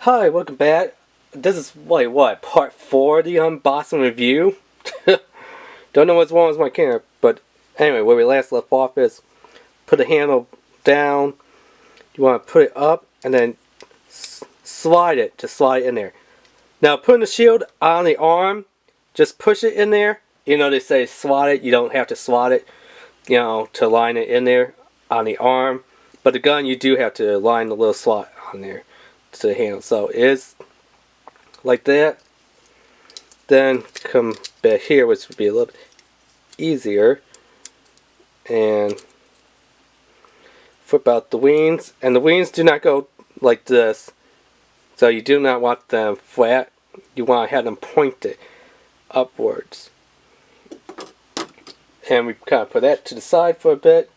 Hi, welcome back. This is what part 4 of the unboxing review. Don't know what's wrong with my camera, but anyway, where we last left off is put the handle down. You want to put it up and then slide it to slide in there. Now, putting the shield on the arm, just push it in there. You know they say slot it. You don't have to slot it, to line it in there on the arm. But the gun, you do have to line the little slot on there to the handle. So it is like that. Then come back here, which would be a little bit easier, and flip out the wings. And the wings do not go like this, so you do not want them flat. You want to have them pointed upwards. And we kind of put that to the side for a bit.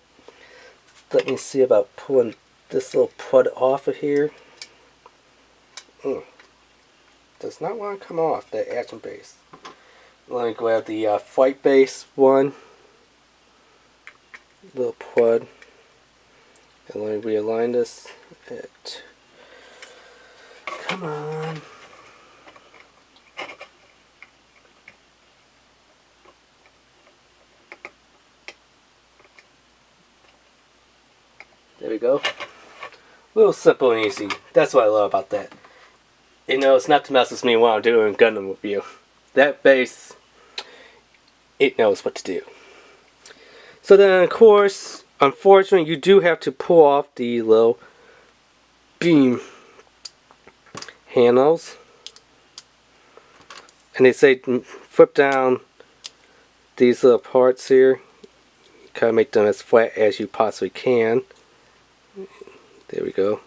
Let me see about pulling this little pud off of here. Does not want to come off, that action base. Let me grab the flight base one. Little pud. And let me realign this. Come on. There we go. A little simple and easy. That's what I love about that. It's not to mess with me while I'm doing Gundam review. That base, it knows what to do. So then, of course, unfortunately, you do have to pull off the little beam handles. And they say flip down these little parts here. Kind of make them as flat as you possibly can. There we go.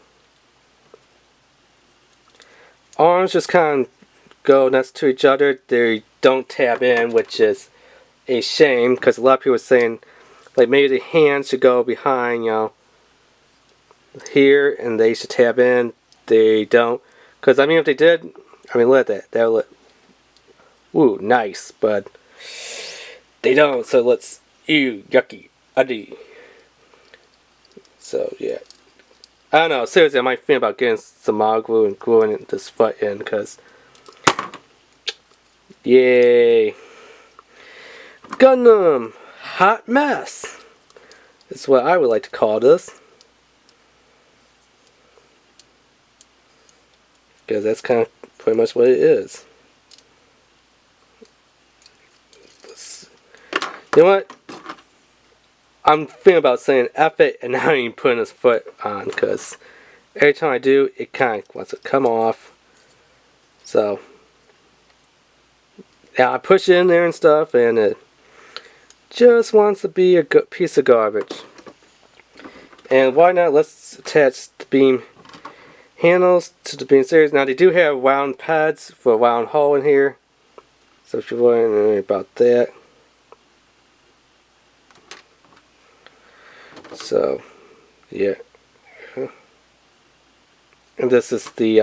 Arms just kind of go next to each other. They don't tab in, which is a shame, because a lot of people are saying like maybe the hands should go behind, here, and they should tab in. They don't, because I mean if they did, I mean look at that. That would look, ooh, nice, but they don't. So let's, ew, yucky, ugly. So yeah. I don't know, seriously, I might think about getting some mod glue and gluing this foot in, because yay. Gundam Hot Mess is what I would like to call this, because that's kind of pretty much what it is. You know what? I'm thinking about saying F it and not even putting his foot on, because every time I do, it kind of wants to come off. So, yeah, I push it in there and stuff, and it just wants to be a good piece of garbage. And why not? Let's attach the beam handles to the beam series. Now, they do have round pads for a round hole in here. So if you're wondering about that. So, yeah. And this is the